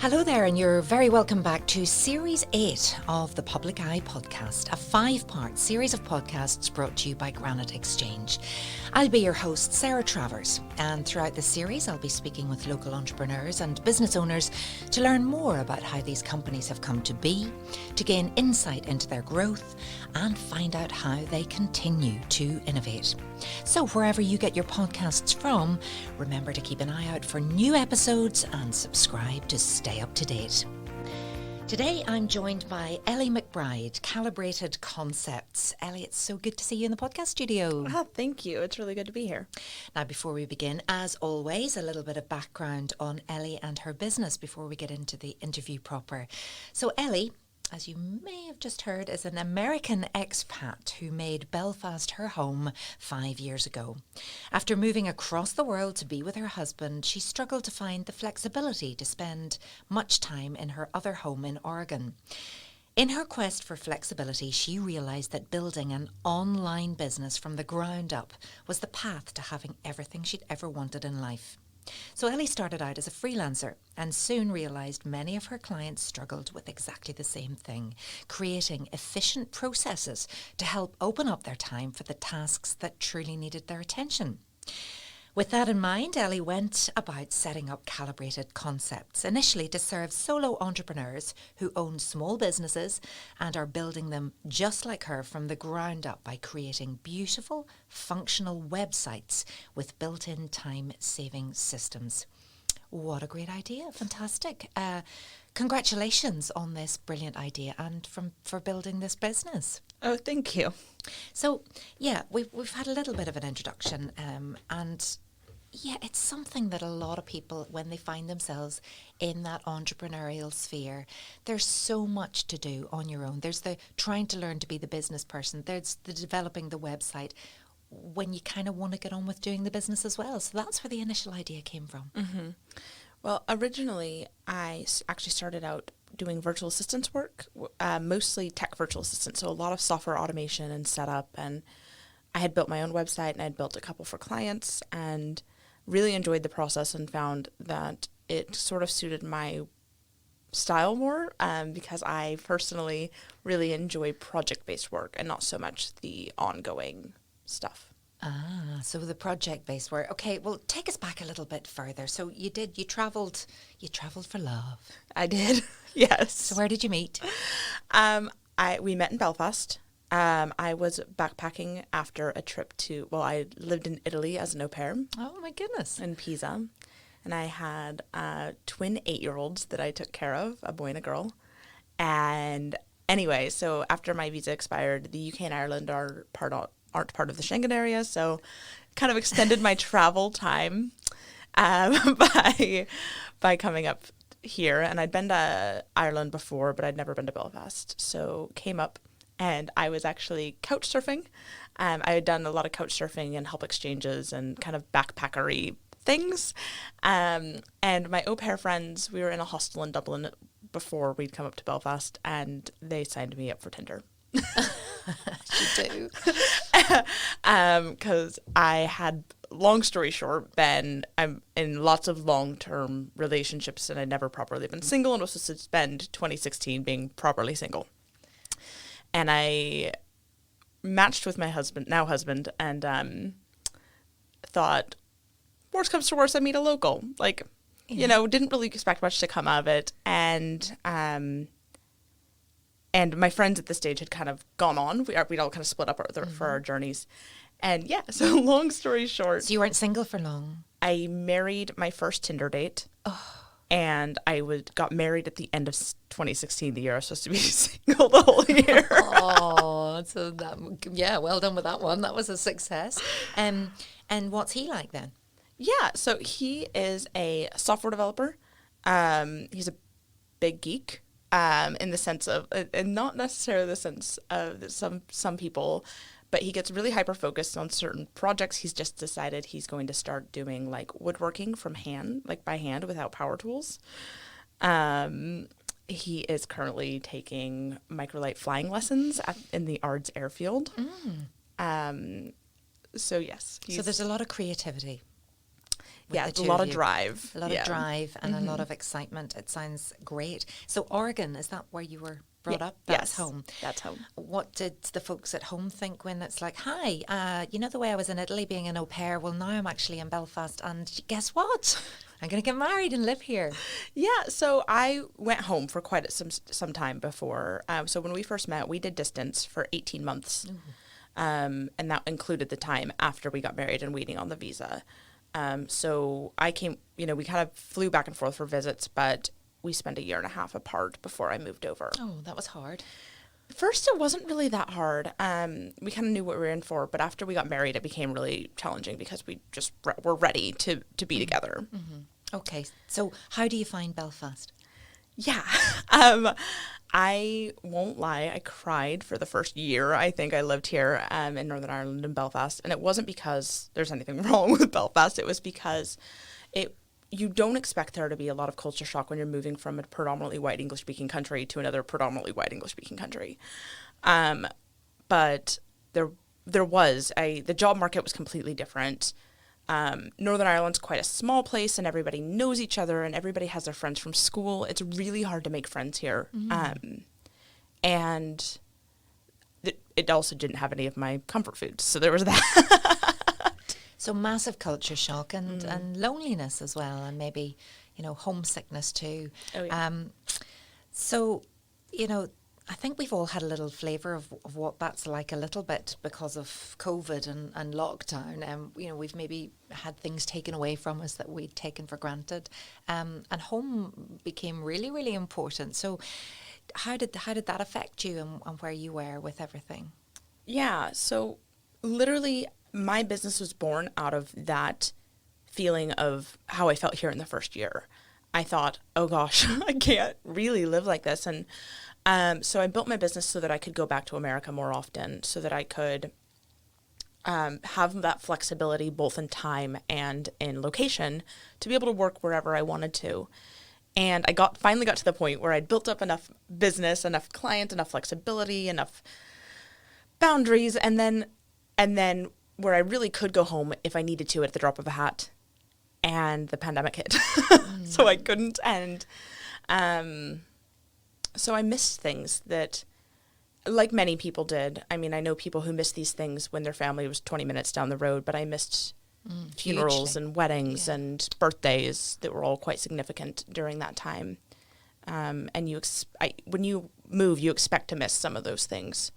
Hello there, and you're very welcome back to Series 8 of the Public Eye podcast, a 5-part series of podcasts brought to you by Granite Exchange. I'll be your host, Sarah Travers, and throughout the series I'll be speaking with local entrepreneurs and business owners to learn more about how these companies have come to be, to gain insight into their growth, and find out how they continue to innovate. So wherever you get your podcasts from, remember to keep an eye out for new episodes and subscribe to stay up to date. Today I'm joined by Ellie McBride, Calibrated Concepts. Ellie, it's so good to see you in the podcast studio. Oh, thank you. It's really good to be here. Now, before we begin, as always, a little bit of background on Ellie and her business before we get into the interview proper. So Ellie, as you may have just heard, is an American expat who made Belfast her home 5 years ago. After moving across the world to be with her husband, she struggled to find the flexibility to spend much time in her other home in Oregon. In her quest for flexibility, she realised that building an online business from the ground up was the path to having everything she'd ever wanted in life. So Ellie started out as a freelancer and soon realised many of her clients struggled with exactly the same thing, creating efficient processes to help open up their time for the tasks that truly needed their attention. With that in mind, Ellie went about setting up Calibrated Concepts, initially to serve solo entrepreneurs who own small businesses and are building them just like her from the ground up by creating beautiful, functional websites with built-in time-saving systems. What a great idea. Fantastic. Congratulations on this brilliant idea and for building this business. Oh, thank you. So, yeah, we've had a little bit of an introduction and yeah, it's something that a lot of people, when they find themselves in that entrepreneurial sphere, there's so much to do on your own. There's the trying to learn to be the business person. There's the developing the website when you kind of want to get on with doing the business as well. So that's where the initial idea came from. Mm-hmm. Well, originally, I actually started out doing virtual assistance work, mostly tech virtual assistants, so a lot of software automation and setup. And I had built my own website, and I'd built a couple for clients, and really enjoyed the process and found that it sort of suited my style more because I personally really enjoy project-based work and not so much the ongoing stuff. Ah, so the project-based work. Okay, well, take us back a little bit further. So you travelled for love. I did, yes. So where did you meet? We met in Belfast. I was backpacking after a trip I lived in Italy as an au pair. Oh my goodness. In Pisa. And I had twin 8-year-olds that I took care of, a boy and a girl. And anyway, so after my visa expired, the UK and Ireland aren't part of the Schengen area, so kind of extended my travel time by coming up here. And I'd been to Ireland before, but I'd never been to Belfast. So came up. And I was actually couch surfing. I had done a lot of couch surfing and help exchanges and kind of backpackery things. And my au pair friends, we were in a hostel in Dublin before we'd come up to Belfast, and they signed me up for Tinder. You do. Because I had, long story short, I'm in lots of long-term relationships, and I'd never properly been single and was supposed to spend 2016 being properly single. And I matched with my now husband, and thought, worst comes to worst, I meet a local. Didn't really expect much to come of it. And my friends at this stage had kind of gone on. We'd all kind of split up for our journeys. And yeah, so long story short. So you weren't single for long? I married my first Tinder date. Oh. And I got married at the end of 2016, the year I was supposed to be single the whole year. Oh, so well done with that one. That was a success. And what's he like then? Yeah, so he is a software developer. He's a big geek in the sense of, and not necessarily the sense of some people, but he gets really hyper-focused on certain projects. He's just decided he's going to start doing woodworking by hand without power tools. He is currently taking microlight flying lessons in the Ards airfield. So yes. So there's a lot of creativity. with Yeah, the it's a two lot of of you. drive. A lot of drive and a lot of excitement. It sounds great. So Oregon, is that where you were brought up? That's Yes, home. that's home. What did the folks at home think when it's like, hi, you know the way I was in Italy being an au pair? Well, now I'm actually in Belfast, and guess what? I'm going to get married and live here. Yeah, so I went home for quite some time before. So when we first met, we did distance for 18 months. And that included the time after we got married and waiting on the visa. So I came, we kind of flew back and forth for visits, but we spent 1.5 years apart before I moved over. Oh, that was hard. First, it wasn't really that hard. We kind of knew what we were in for, but after we got married, it became really challenging because we just were ready to be together. Okay, so how do you find Belfast? Yeah. I won't lie, I cried for the first year I think I lived here in Northern Ireland in Belfast. And it wasn't because there's anything wrong with Belfast. It was because you don't expect there to be a lot of culture shock when you're moving from a predominantly white English-speaking country to another predominantly white English-speaking country. But there was. The job market was completely different. Northern Ireland's quite a small place and everybody knows each other and everybody has their friends from school. It's really hard to make friends here. And it also didn't have any of my comfort foods. So there was that. So massive culture shock and loneliness as well, and maybe, homesickness too. Oh, yeah. So, I think we've all had a little flavour of what that's like a little bit because of COVID and lockdown. We've maybe had things taken away from us that we'd taken for granted. And home became really, really important. So how did that affect you and where you were with everything? Yeah, so literally my business was born out of that feeling of how I felt here in the first year. I thought, oh gosh, I can't really live like this. And so I built my business so that I could go back to America more often, so that I could have that flexibility both in time and in location to be able to work wherever I wanted to. And I finally got to the point where I'd built up enough business, enough clients, enough flexibility, enough boundaries, and then where I really could go home if I needed to at the drop of a hat. And the pandemic hit, so I couldn't. And so I missed things that, like many people did. I mean, I know people who missed these things when their family was 20 minutes down the road, but I missed funerals hugely. and weddings and birthdays that were all quite significant during that time. And when you move, you expect to miss some of those things,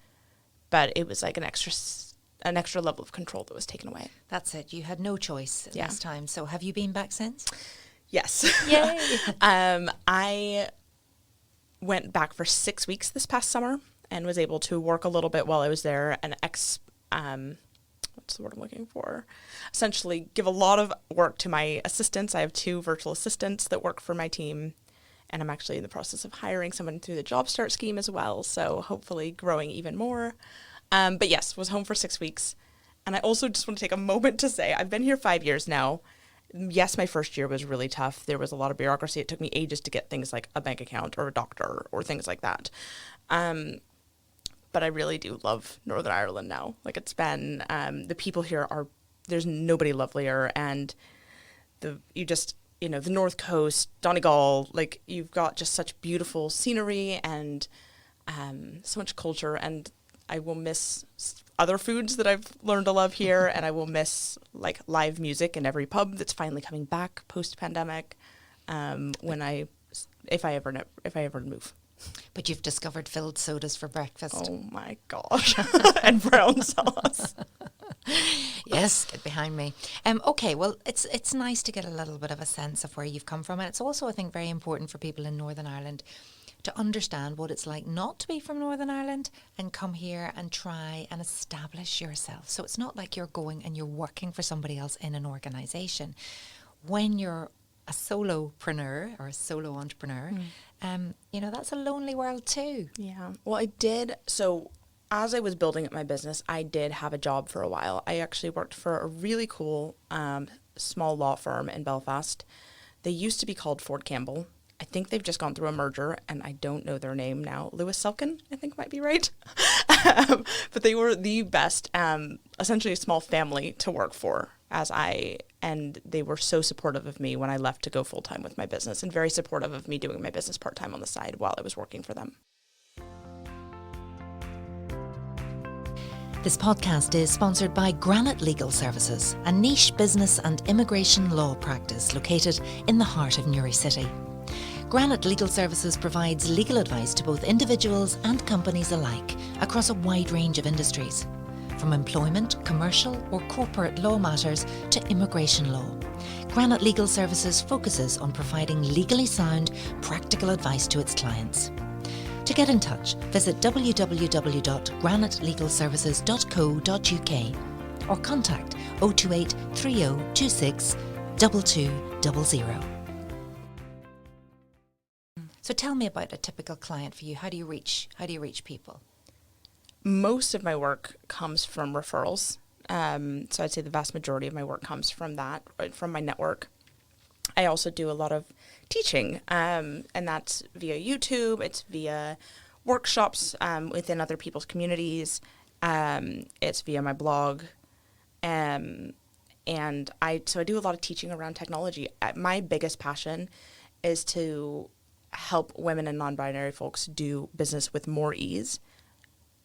but it was like an extra level of control that was taken away. That's it. You had no choice this time. So have you been back since? Yes. Yay. I went back for 6 weeks this past summer and was able to work a little bit while I was there and what's the word I'm looking for? Essentially give a lot of work to my assistants. I have 2 virtual assistants that work for my team, and I'm actually in the process of hiring someone through the Job Start scheme as well, so hopefully growing even more. But yes, was home for 6 weeks. And I also just want to take a moment to say I've been here 5 years now. Yes, my first year was really tough. There was a lot of bureaucracy. It took me ages to get things like a bank account or a doctor or things like that. But I really do love Northern Ireland now. Like, it's been, the people here there's nobody lovelier. And the North Coast, Donegal, like, you've got just such beautiful scenery and so much culture. And I will miss other foods that I've learned to love here, and I will miss like live music in every pub that's finally coming back post-pandemic. If I ever move. But you've discovered filled sodas for breakfast. Oh my gosh, and brown sauce. Yes, get behind me. Okay, well, it's nice to get a little bit of a sense of where you've come from, and it's also, I think, very important for people in Northern Ireland to understand what it's like not to be from Northern Ireland and come here and try and establish yourself. So it's not like you're going and you're working for somebody else in an organisation. When you're a solopreneur or a solo entrepreneur, that's a lonely world too. Yeah. Well, I did. So as I was building up my business, I did have a job for a while. I actually worked for a really cool small law firm in Belfast. They used to be called Ford Campbell. I think they've just gone through a merger, and I don't know their name now. Lewis Selkin, I think might be right. But they were the best, essentially a small family to work for. and they were so supportive of me when I left to go full-time with my business, and very supportive of me doing my business part-time on the side while I was working for them. This podcast is sponsored by Granite Legal Services, a niche business and immigration law practice located in the heart of Newry City. Granite Legal Services provides legal advice to both individuals and companies alike across a wide range of industries, from employment, commercial or corporate law matters to immigration law. Granite Legal Services focuses on providing legally sound, practical advice to its clients. To get in touch, visit www.granitelegalservices.co.uk or contact 028 3026 2200. So tell me about a typical client for you. How do you reach people? Most of my work comes from referrals. So I'd say the vast majority of my work comes from that, from my network. I also do a lot of teaching, and that's via YouTube. It's via workshops within other people's communities. It's via my blog, and I do a lot of teaching around technology. My biggest passion is to help women and non-binary folks do business with more ease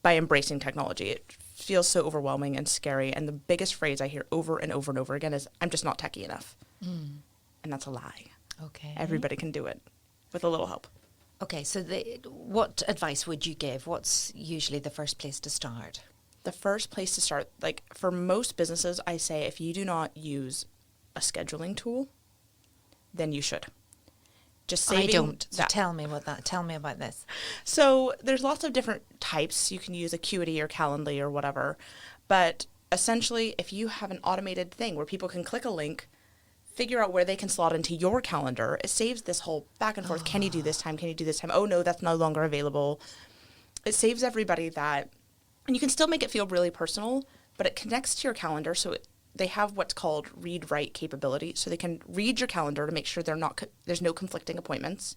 by embracing technology. It feels so overwhelming and scary, and the biggest phrase I hear over and over and over again is, "I'm just not techie enough." And that's a lie. Okay. Everybody can do it with a little help. Okay, so what advice would you give? What's usually the first place to start? The first place to start, like for most businesses, I say if you do not use a scheduling tool, then you should. Just saving I don't. So that. tell me about this. So there's lots of different types. You can use Acuity or Calendly or whatever. But essentially, if you have an automated thing where people can click a link, figure out where they can slot into your calendar, it saves this whole back and forth. Can you do this time? Can you do this time? Oh, no, that's no longer available. It saves everybody that. And you can still make it feel really personal, but it connects to your calendar. So they have what's called read-write capability. So they can read your calendar to make sure there's no conflicting appointments.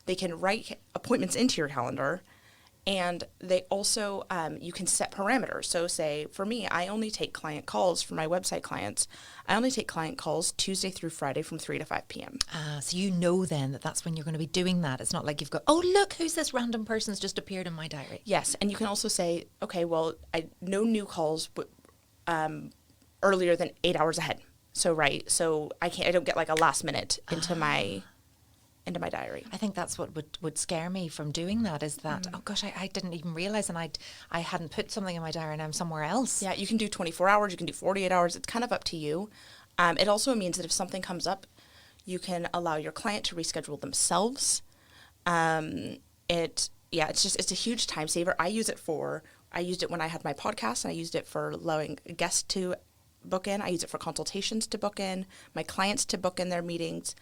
They can write appointments into your calendar. And they also, you can set parameters. So say, for me, I only take client calls for my website clients. I only take client calls Tuesday through Friday from 3 to 5 p.m. So you know then that's when you're going to be doing that. It's not like you've got, oh, look, who's this random person's just appeared in my diary. Yes, and you can also say, okay, well, no new calls earlier than 8 hours ahead. So, right, so I don't get like a last minute into my diary. I think that's what would scare me from doing that is that, oh gosh, I didn't even realize, and I hadn't put something in my diary and I'm somewhere else. Yeah, you can do 24 hours, you can do 48 hours. It's kind of up to you. It also means that if something comes up, you can allow your client to reschedule themselves. It's a huge time saver. I used it when I had my podcast, and I used it for allowing guests to book in. I use it for consultations to book in, my clients to book in their meetings.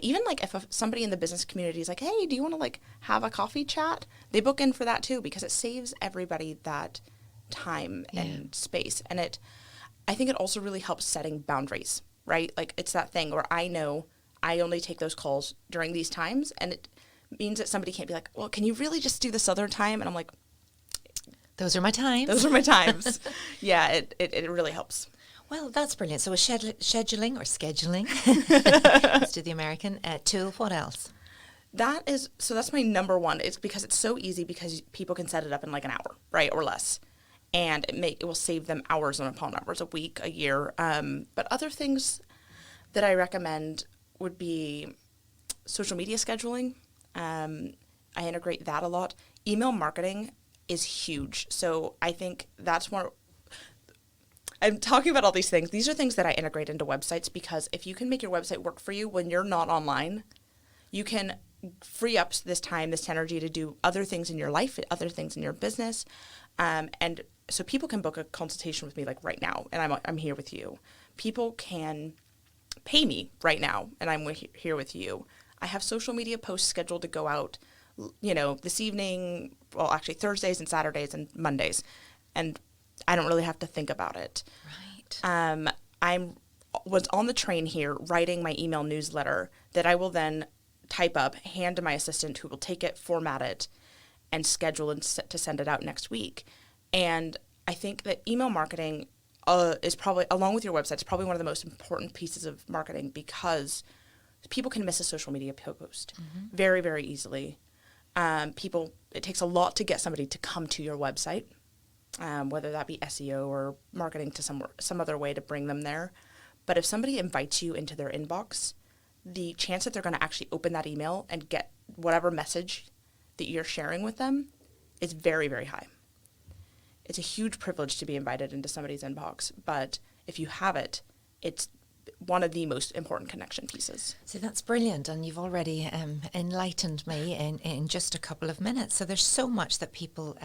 Even like if somebody in the business community is like, hey, do you want to like have a coffee chat? They book in for that too, because it saves everybody that time and space. And I think it also really helps setting boundaries, right? Like it's that thing where I know I only take those calls during these times, and it means that somebody can't be like, well, can you really just do this other time? And I'm like, those are my times. Those are my times. Yeah, it really helps. Well, that's brilliant. So a scheduling. Let's do the American tool. What else? That's my number one. It's because it's so easy, because people can set it up in like an hour, right, or less. And it will save them hours upon hours, a week, a year. But other things that I recommend would be social media scheduling. I integrate that a lot. Email marketing is huge. So I think that's more. I'm talking about all these things. These are things that I integrate into websites, because if you can make your website work for you when you're not online, you can free up this time, this energy to do other things in your life, other things in your business. And so people can book a consultation with me like right now, and I'm here with you. People can pay me right now, and I'm here with you. I have social media posts scheduled to go out, this evening, well, actually Thursdays and Saturdays and Mondays. And I don't really have to think about it. Right. I was on the train here writing my email newsletter that I will then type up, hand to my assistant, who will take it, format it, and schedule to send it out next week. And I think that email marketing is probably, along with your website, is probably one of the most important pieces of marketing, because people can miss a social media post very, very easily. It takes a lot to get somebody to come to your website, whether that be SEO or marketing to some other way to bring them there. But if somebody invites you into their inbox, the chance that they're going to actually open that email and get whatever message that you're sharing with them is very, very high. It's a huge privilege to be invited into somebody's inbox, but if you have it, it's one of the most important connection pieces. So that's brilliant, and you've already enlightened me in just a couple of minutes. So there's so much that people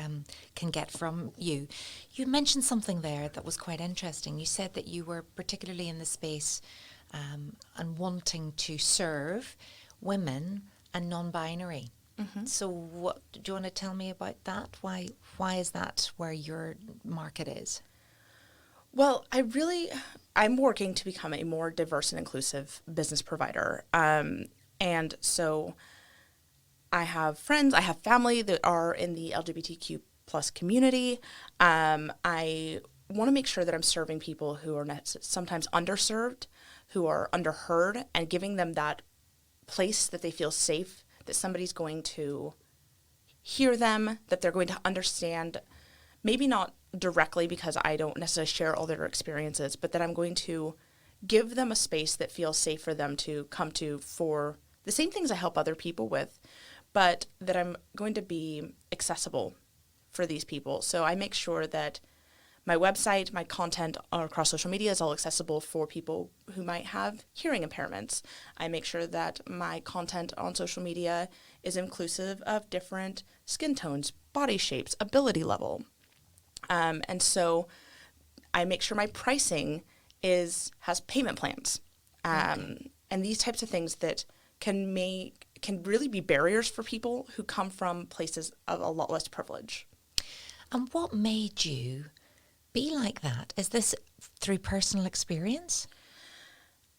can get from you. You mentioned something there that was quite interesting. You said that you were particularly in the space and wanting to serve women and non-binary. So what do you want to tell me about that? Why is that where your market is? Well, I'm working to become a more diverse and inclusive business provider. And so I have friends, I have family that are in the LGBTQ plus community. I want to make sure that I'm serving people who are sometimes underserved, who are underheard, and giving them that place that they feel safe, that somebody's going to hear them, that they're going to understand, maybe not directly because I don't necessarily share all their experiences, but that I'm going to give them a space that feels safe for them to come to for the same things I help other people with, but that I'm going to be accessible for these people. So I make sure that my website, my content across social media is all accessible for people who might have hearing impairments. I make sure that my content on social media is inclusive of different skin tones, body shapes, ability level. And so I make sure my pricing has payment plans, and these types of things that can really be barriers for people who come from places of a lot less privilege. And what made you be like that? Is this through personal experience?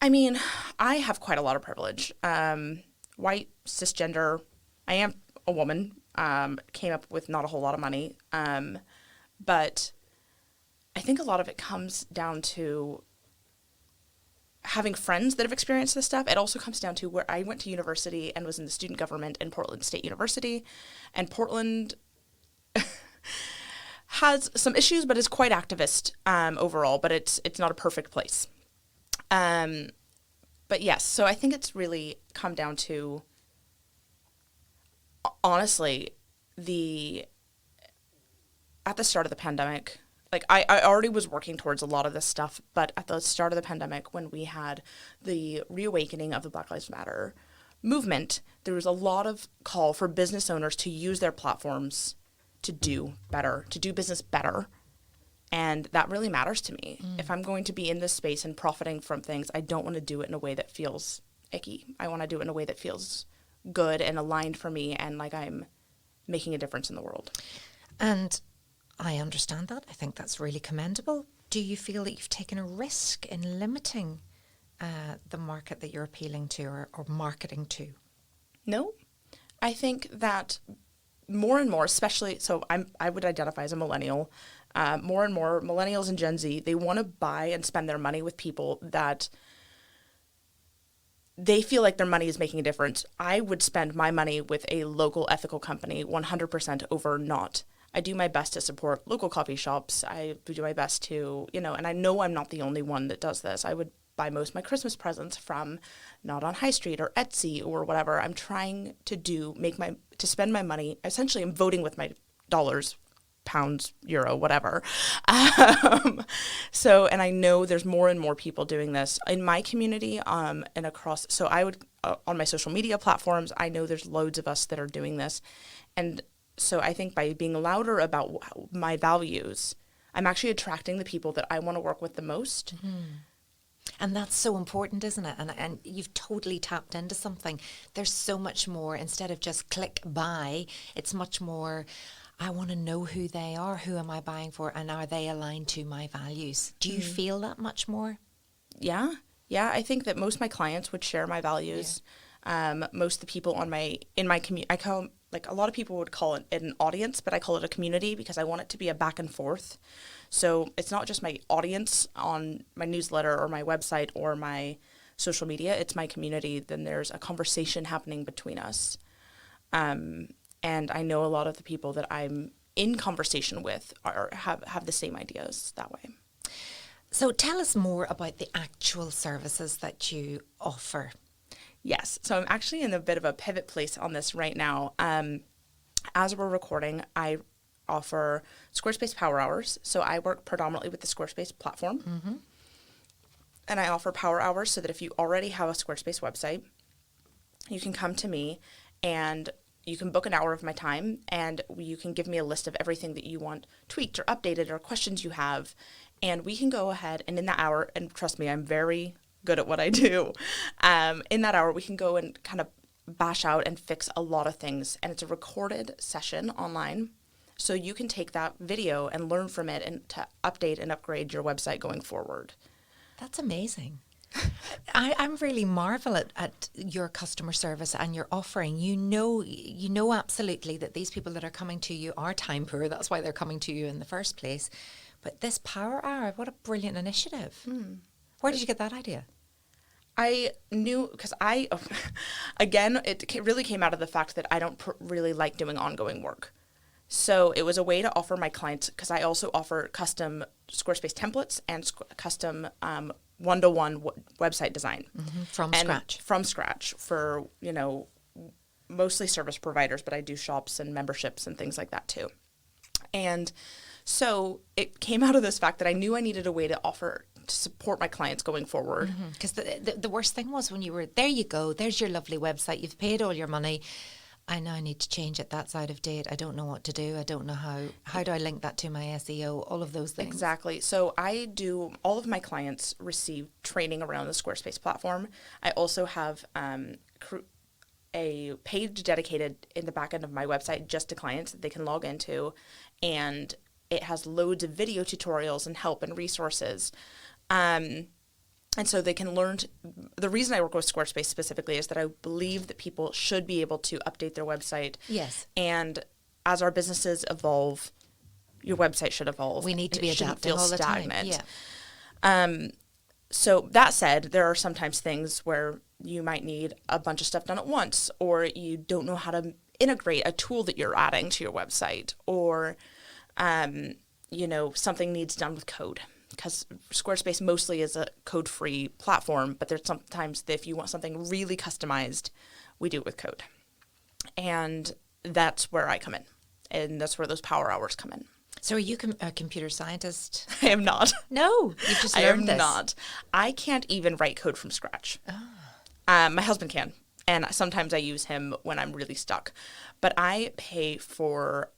I mean, I have quite a lot of privilege. White, cisgender. I am a woman. Came up with not a whole lot of money. But I think a lot of it comes down to having friends that have experienced this stuff. It also comes down to where I went to university and was in the student government in Portland State University. And Portland has some issues, but is quite activist overall. But it's not a perfect place. But yes, so I think it's really come down to, honestly, at the start of the pandemic, like I already was working towards a lot of this stuff, but at the start of the pandemic, when we had the reawakening of the Black Lives Matter movement, there was a lot of call for business owners to use their platforms to do better, to do business better. And that really matters to me. If I'm going to be in this space and profiting from things, I don't want to do it in a way that feels icky. I want to do it in a way that feels good and aligned for me and like I'm making a difference in the world. And I understand that. I think that's really commendable. Do you feel that you've taken a risk in limiting the market that you're appealing to or marketing to? No. I think that more and more, especially, so I would identify as a millennial, more and more millennials and Gen Z, they want to buy and spend their money with people that they feel like their money is making a difference. I would spend my money with a local ethical company 100% over not. I do my best to support local coffee shops. I do my best to, and I know I'm not the only one that does this. I would buy most of my Christmas presents from not on High Street or Etsy or whatever. I'm trying to spend my money. Essentially, I'm voting with my dollars, pounds, euro, whatever. So, and I know there's more and more people doing this in my community, and across. So I would, on my social media platforms, I know there's loads of us that are doing this. And so I think by being louder about my values, I'm actually attracting the people that I want to work with the most. And that's so important, isn't it? And you've totally tapped into something. There's so much more. Instead of just click buy, it's much more, I want to know who they are, who am I buying for, and are they aligned to my values? Do you feel that much more? Yeah. I think that most of my clients would share my values. Most of the people in my community, I call like a lot of people would call it an audience, but I call it a community because I want it to be a back and forth. So it's not just my audience on my newsletter or my website or my social media, it's my community. Then there's a conversation happening between us. And I know a lot of the people that I'm in conversation with have the same ideas that way. So tell us more about the actual services that you offer. Yes. So I'm actually in a bit of a pivot place on this right now. As we're recording, I offer Squarespace Power Hours. So I work predominantly with the Squarespace platform. Mm-hmm. And I offer Power Hours so that if you already have a Squarespace website, you can come to me and you can book an hour of my time and you can give me a list of everything that you want tweaked or updated or questions you have. And we can go ahead and in that hour, and trust me, I'm very good at what I do. In that hour, we can go and kind of bash out and fix a lot of things. And it's a recorded session online. So you can take that video and learn from it and to update and upgrade your website going forward. That's amazing. I'm really marvel at your customer service and your offering. You know absolutely that these people that are coming to you are time poor. That's why they're coming to you in the first place. But this Power Hour, what a brilliant initiative. Where did you get that idea? I knew because again, it really came out of the fact that I don't really like doing ongoing work. So it was a way to offer my clients, because I also offer custom Squarespace templates and custom one-to-one website design. Mm-hmm. From scratch for, mostly service providers, but I do shops and memberships and things like that too. And so it came out of this fact that I knew I needed a way to offer to support my clients going forward. Because the worst thing was when you were, there you go, there's your lovely website, you've paid all your money, I now need to change it, that's out of date, I don't know what to do, I don't know how do I link that to my SEO, all of those things. Exactly. So all of my clients receive training around the Squarespace platform. I also have a page dedicated in the back end of my website just to clients that they can log into, and it has loads of video tutorials and help and resources. And so they can learn. The reason I work with Squarespace specifically is that I believe that people should be able to update their website. Yes. And as our businesses evolve, your website should evolve. We need to be adapting all the stagnant. time. Yeah. So that said, there are sometimes things where you might need a bunch of stuff done at once, or you don't know how to integrate a tool that you're adding to your website, or something needs done with code. Because Squarespace mostly is a code-free platform, but there's sometimes that if you want something really customized, we do it with code. And that's where I come in. And that's where those Power Hours come in. So are you a computer scientist? I am not. No, you've just learned this. I am not. I can't even write code from scratch. Oh. My husband can. And sometimes I use him when I'm really stuck. But I pay for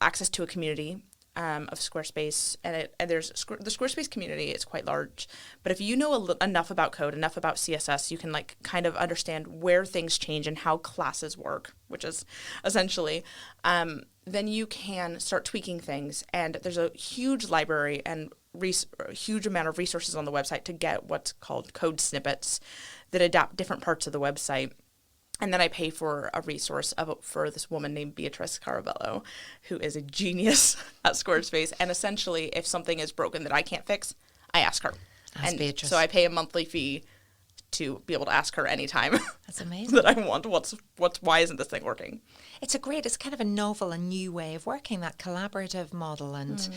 access to a community of Squarespace, and there's the Squarespace community is quite large. But if you know enough about code, enough about CSS, you can kind of understand where things change and how classes work, which is essentially, then you can start tweaking things. And there's a huge library and a huge amount of resources on the website to get what's called code snippets that adapt different parts of the website. And then I pay for a resource for this woman named Beatrice Carabello, who is a genius at Squarespace. And essentially, if something is broken that I can't fix, I ask her. Ask Beatrice. So I pay a monthly fee to be able to ask her anytime. That's amazing. that I want why isn't this thing working? It's kind of a novel and new way of working, that collaborative model. And,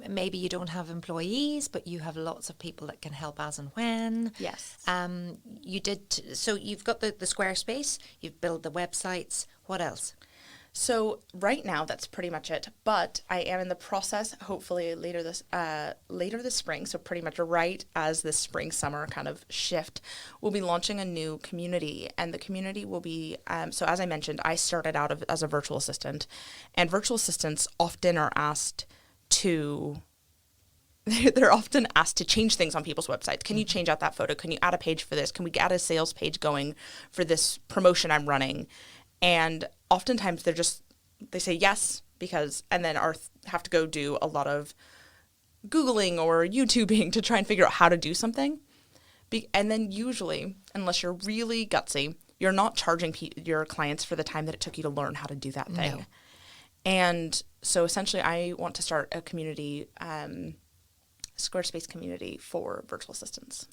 maybe you don't have employees, but you have lots of people that can help as and when. Yes. So you've got the Squarespace, you've built the websites. What else? So right now, that's pretty much it. But I am in the process, hopefully later this spring, so pretty much right as this spring-summer kind of shift, we'll be launching a new community. And the community will be, so as I mentioned, I started out as a virtual assistant. And virtual assistants often are asked to... They're often asked to change things on people's websites. Can you change out that photo? Can you add a page for this? Can we add a sales page going for this promotion I'm running? And oftentimes they say yes and then have to go do a lot of Googling or YouTubing to try and figure out how to do something. And then usually, unless you're really gutsy, you're not charging your clients for the time that it took you to learn how to do that thing. No. And so essentially I want to start a community, Squarespace community for virtual assistants.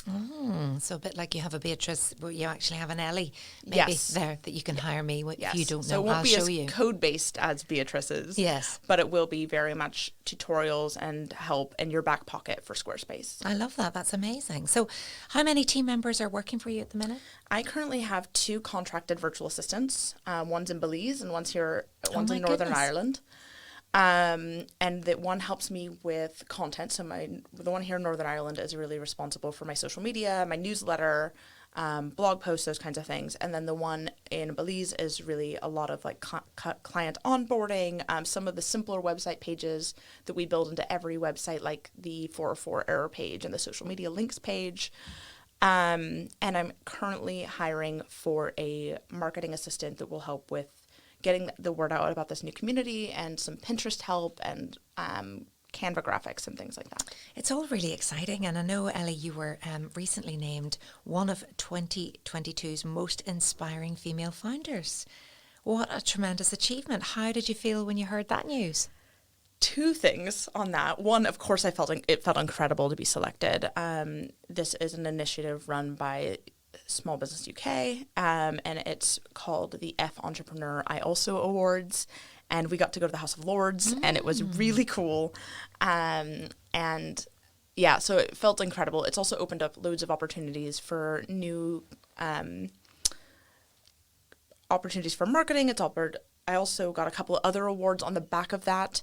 So a bit like you have a Beatrice, but you actually have an Ellie maybe Yes. there that you can hire me if Yes. you don't So know. it won't I'll be show as you. code-based as Beatrice's. Yes. But it will be very much tutorials and help in your back pocket for Squarespace. I love that. That's amazing. So how many team members are working for you at the minute? I currently have 2 contracted virtual assistants. One's in Belize and one's Oh in my Northern goodness. Ireland. And that one helps me with content. So the one here in Northern Ireland is really responsible for my social media, my newsletter, blog posts, those kinds of things. And then the one in Belize is really a lot of like client onboarding, some of the simpler website pages that we build into every website, like the 404 error page and the social media links page. And I'm currently hiring for a marketing assistant that will help with getting the word out about this new community and some Pinterest help and Canva graphics and things like that. It's all really exciting. And I know, Ellie, you were recently named one of 2022's most inspiring female founders. What a tremendous achievement. How did you feel when you heard that news? 2 things on that. One, of course, it felt incredible to be selected. This is an initiative run by Small Business UK, and it's called the F Entrepreneur I Also Awards, and we got to go to the House of Lords, and it was really cool, and yeah, so it felt incredible. It's also opened up loads of opportunities for new opportunities for marketing. I also got a couple of other awards on the back of that.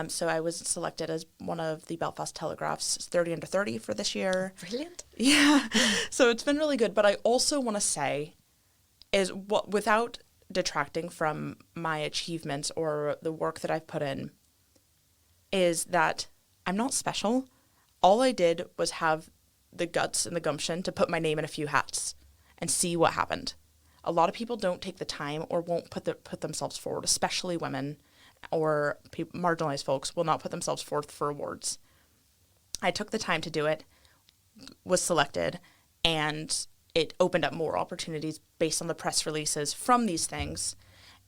So I was selected as one of the Belfast Telegraph's 30 under 30 for this year. Brilliant. Yeah. So it's been really good. But I also want to say is without detracting from my achievements or the work that I've put in, is that I'm not special. All I did was have the guts and the gumption to put my name in a few hats and see what happened. A lot of people don't take the time or won't put themselves forward, especially women or marginalized folks will not put themselves forth for awards. I took the time to do it, was selected, and it opened up more opportunities based on the press releases from these things.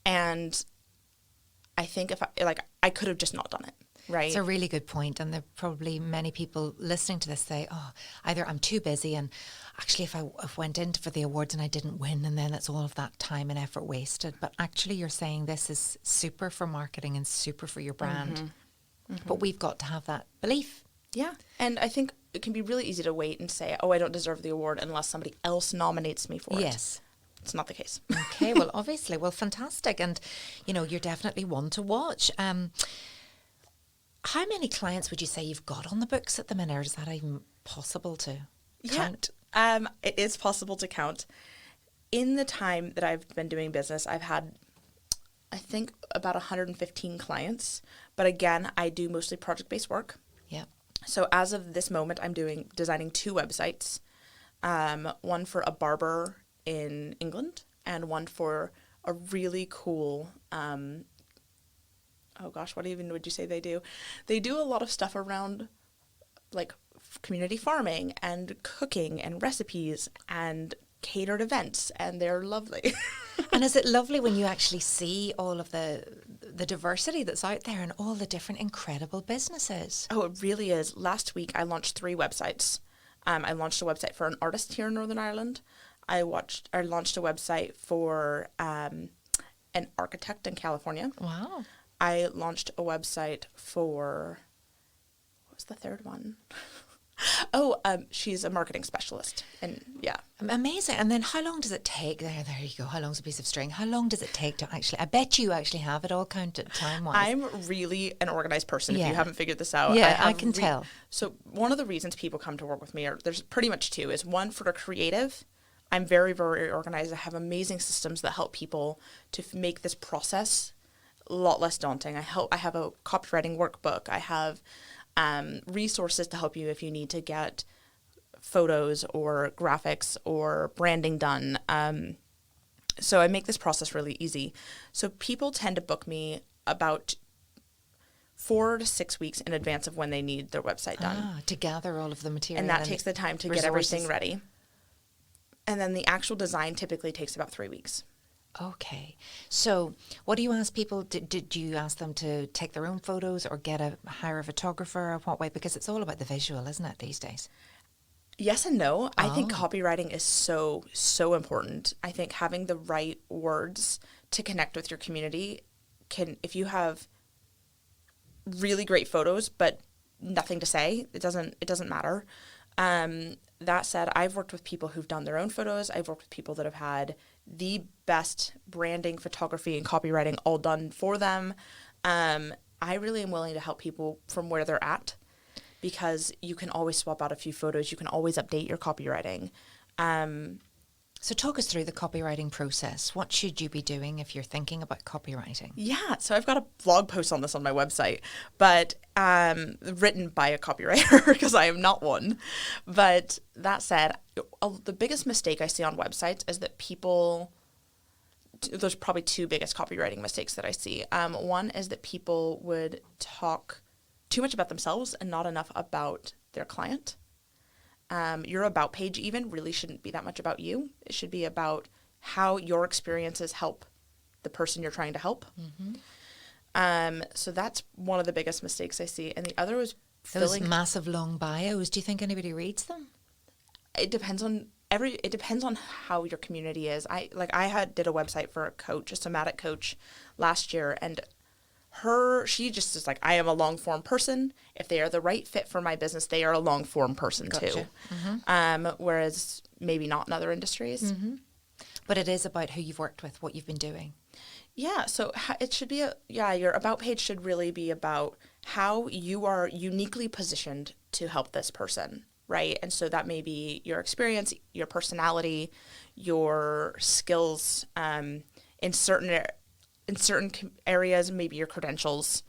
And I think I could have just not done it. Right. It's a really good point. And there are probably many people listening to this say, oh, either I'm too busy and actually if I went in for the awards and I didn't win and then it's all of that time and effort wasted. But actually you're saying this is super for marketing and super for your brand. Mm-hmm. Mm-hmm. But we've got to have that belief. Yeah. And I think it can be really easy to wait and say, oh, I don't deserve the award unless somebody else nominates me for it. Yes. It's not the case. Okay. Well, obviously. Well, fantastic. And, you're definitely one to watch. How many clients would you say you've got on the books at the minute, or is that even possible to count? It is possible to count. In the time that I've been doing business, I've had, I think, about 115 clients. But again, I do mostly project-based work. Yeah. So as of this moment, I'm designing 2 websites, one for a barber in England and one for a really cool oh gosh, what even would you say they do? They do a lot of stuff around like community farming and cooking and recipes and catered events, and they're lovely. And is it lovely when you actually see all of the diversity that's out there and all the different incredible businesses? Oh, it really is. Last week I launched 3 websites. I launched a website for an artist here in Northern Ireland. I launched a website for an architect in California. Wow. I launched a website for, what was the third one? She's a marketing specialist. And yeah. Amazing. And then how long does it take? There you go. How long's a piece of string? How long does it take to actually, I bet you actually have it all counted time-wise. I'm really an organized person, if you haven't figured this out. Yeah, I can tell. So one of the reasons people come to work with me there's pretty much 2. Is one, for a creative. I'm very, very organized. I have amazing systems that help people to make this process a lot less daunting. I have a copywriting workbook. I have resources to help you if you need to get photos or graphics or branding done. So I make this process really easy. So people tend to book me about 4 to 6 weeks in advance of when they need their website done. To gather all of the material. And that takes the time to get everything ready. And then the actual design typically takes about 3 weeks. Okay. So what do you ask people? Do you ask them to take their own photos or hire a photographer, or what way? Because it's all about the visual, isn't it, these days? Yes and no. I think Oh. copywriting is so, so important. I think having the right words to connect with your community if you have really great photos but nothing to say, it doesn't matter. That said, I've worked with people who've done their own photos. I've worked with people that have had the best branding, photography, and copywriting all done for them. I really am willing to help people from where they're at, because you can always swap out a few photos. You can always update your copywriting. So talk us through the copywriting process. What should you be doing if you're thinking about copywriting? Yeah, so I've got a blog post on this on my website, but written by a copywriter, because I am not one. But that said, the biggest mistake I see on websites is that there's probably two biggest copywriting mistakes that I see. One is that people would talk too much about themselves and not enough about their client. Your about page even really shouldn't be that much about you. It should be about how your experiences help the person you're trying to help. Mm-hmm. So that's one of the biggest mistakes I see. And the other was Those massive long bios. Do you think anybody reads them? It depends on how your community is. I did a website for a coach, a somatic coach, last year, and she just is like, I am a long form person. If they are the right fit for my business, they are a long form person too. Mm-hmm. Whereas maybe not in other industries. Mm-hmm. But it is about who you've worked with, what you've been doing. Yeah. So it should be your about page should really be about how you are uniquely positioned to help this person. Right. And so that may be your experience, your personality, your skills, in certain areas, maybe your credentials.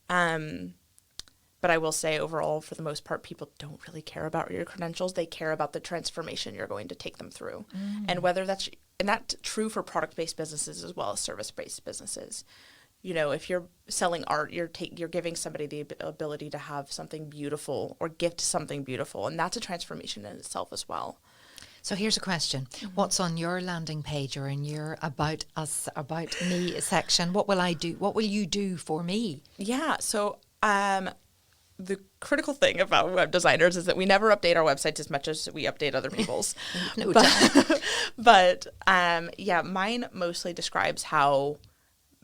But I will say overall, for the most part, people don't really care about your credentials. They care about the transformation you're going to take them through. And that's true for product-based businesses as well as service-based businesses. You know, if you're selling art, you're giving somebody the ability to have something beautiful or gift something beautiful. And that's a transformation in itself as well. So here's a question. Mm-hmm. What's on your landing page or in your About Us, About Me section? What will I do? What will you do for me? Yeah. So the critical thing about web designers is that we never update our websites as much as we update other people's. But mine mostly describes how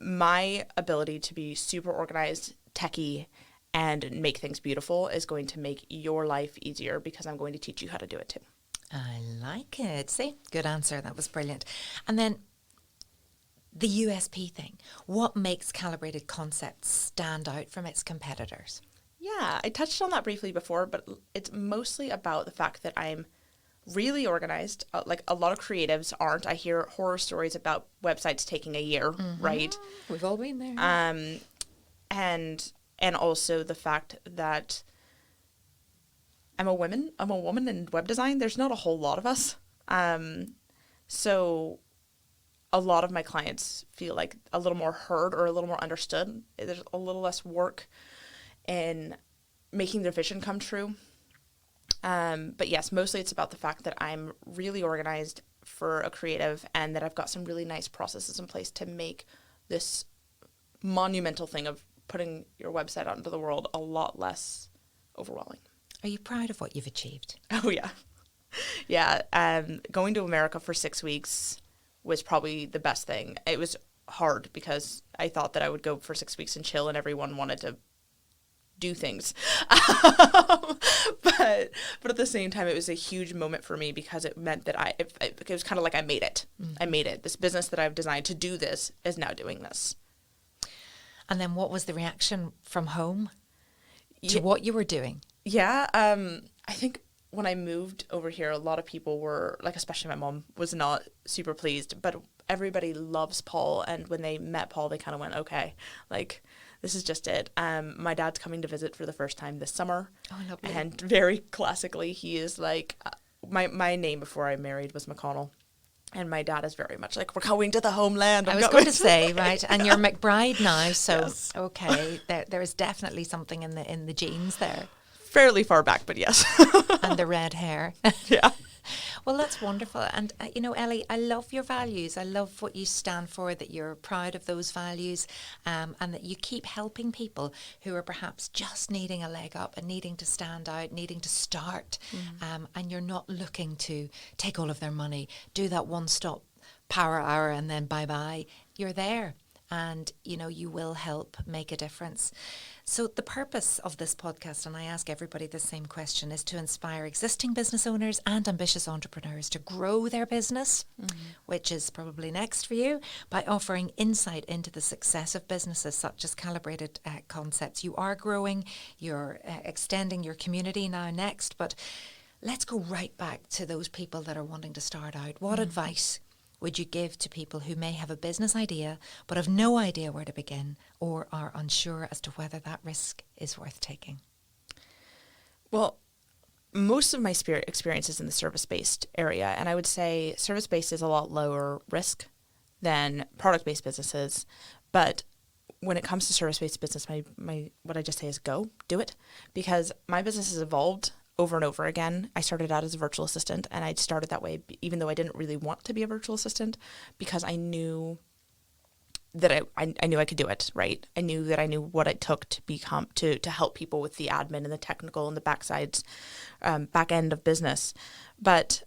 my ability to be super organized, techie, and make things beautiful is going to make your life easier, because I'm going to teach you how to do it too. I like it. See, good answer. That was brilliant. And then the USP thing. What makes Calibrated Concepts stand out from its competitors? Yeah, I touched on that briefly before, but it's mostly about the fact that I'm really organized. Like a lot of creatives aren't. I hear horror stories about websites taking a year, mm-hmm. right? We've all been there. And also the fact that I'm a woman in web design. There's not a whole lot of us. So a lot of my clients feel like a little more heard or a little more understood. There's a little less work in making their vision come true. But yes, mostly it's about the fact that I'm really organized for a creative, and that I've got some really nice processes in place to make this monumental thing of putting your website out into the world a lot less overwhelming. Are you proud of what you've achieved? Oh, yeah. Yeah. Going to America for 6 weeks was probably the best thing. It was hard because I thought that I would go for 6 weeks and chill, and everyone wanted to do things. But at the same time, it was a huge moment for me, because it meant that it was kind of like I made it. Mm-hmm. I made it. This business that I've designed to do this is now doing this. And then what was the reaction from home to what you were doing? Yeah. I think when I moved over here, a lot of people were, like, especially my mom, was not super pleased, but everybody loves Paul. And when they met Paul, they kind of went, okay, like, this is just it. My dad's coming to visit for the first time this summer. Oh, lovely. And very classically, he is like, my name before I married was McConnell. And my dad is very much like, we're going to the homeland. I was going to say, right, and you're McBride now, so yes. Okay, there is definitely something in the genes there. Fairly far back, but yes. And the red hair. Yeah. Well, that's wonderful. And, Ellie, I love your values. I love what you stand for, that you're proud of those values, and that you keep helping people who are perhaps just needing a leg up and needing to stand out, needing to start. And you're not looking to take all of their money, do that one-stop power hour and then bye-bye. You're there. And, you will help make a difference. So the purpose of this podcast, and I ask everybody the same question, is to inspire existing business owners and ambitious entrepreneurs to grow their business, which is probably next for you, by offering insight into the success of businesses such as Calibrated Concepts. You are growing, you're extending your community now next, but let's go right back to those people that are wanting to start out. What advice would you give to people who may have a business idea but have no idea where to begin or are unsure as to whether that risk is worth taking? Well, most of my experience is in the service-based area, and I would say service-based is a lot lower risk than product-based businesses. But when it comes to service-based business, my what I just say is go, do it, because my business has evolved over and over again. I started out as a virtual assistant, and I started that way even though I didn't really want to be a virtual assistant, because I knew that I knew I could do it, right? I knew that I knew what it took to become to help people with the admin and the technical and the back end of business. But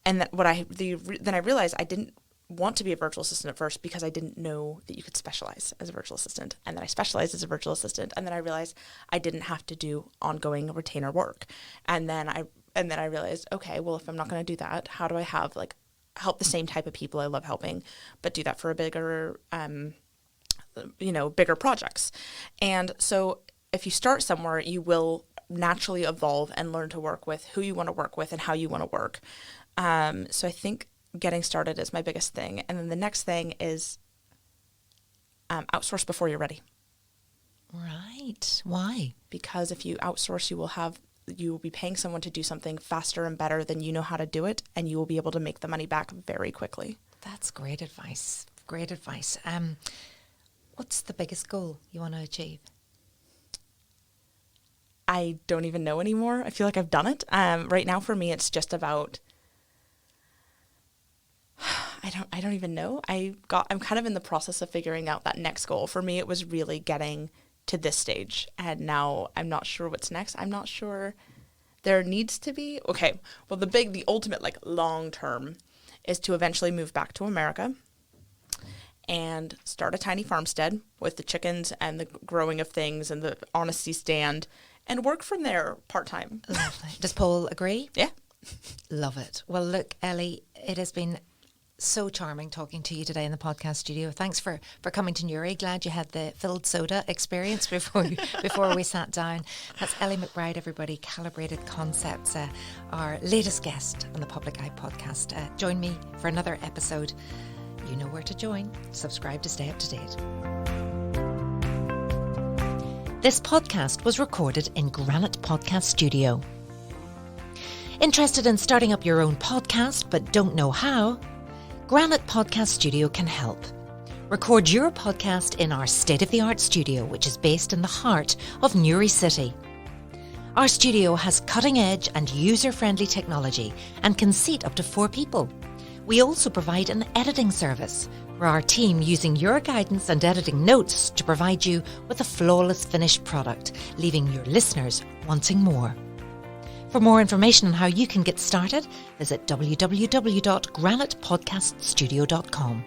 then I realized I didn't want to be a virtual assistant at first because I didn't know that you could specialize as a virtual assistant. And then I specialized as a virtual assistant, and then I realized I didn't have to do ongoing retainer work. And then I realized, okay, well, if I'm not going to do that, how do I have help the same type of people I love helping, but do that for a bigger bigger projects. And so if you start somewhere, you will naturally evolve and learn to work with who you want to work with and how you want to work. So I think getting started is my biggest thing. And then the next thing is outsource before you're ready. Right. Why? Because if you outsource, you will be paying someone to do something faster and better than you know how to do it, and you will be able to make the money back very quickly. That's great advice. Great advice. What's the biggest goal you want to achieve? I don't even know anymore. I feel like I've done it. Right now for me, it's just about, I don't even know. I'm kind of in the process of figuring out that next goal. For me, it was really getting to this stage, and now I'm not sure what's next. I'm not sure there needs to be. Okay, well, the ultimate long term is to eventually move back to America and start a tiny farmstead with the chickens and the growing of things and the honesty stand, and work from there part-time. Lovely. Does Paul agree? Yeah. Love it. Well, look, Ellie, it has been so charming talking to you today in the podcast studio. Thanks for coming to Newry. Glad you had the filled soda experience before we sat down. That's Ellie McBride, everybody, Calibrated Concepts, our latest guest on the Public Eye podcast. Join me for another episode. You know where to join. Subscribe to stay up to date. This podcast was recorded in Granite Podcast Studio. Interested in starting up your own podcast but don't know how? Granite Podcast Studio can help. Record your podcast in our state-of-the-art studio, which is based in the heart of Newry City. Our studio has cutting-edge and user-friendly technology and can seat up to 4 people. We also provide an editing service for our team, using your guidance and editing notes to provide you with a flawless finished product, leaving your listeners wanting more. For more information on how you can get started, visit www.granitepodcaststudio.com.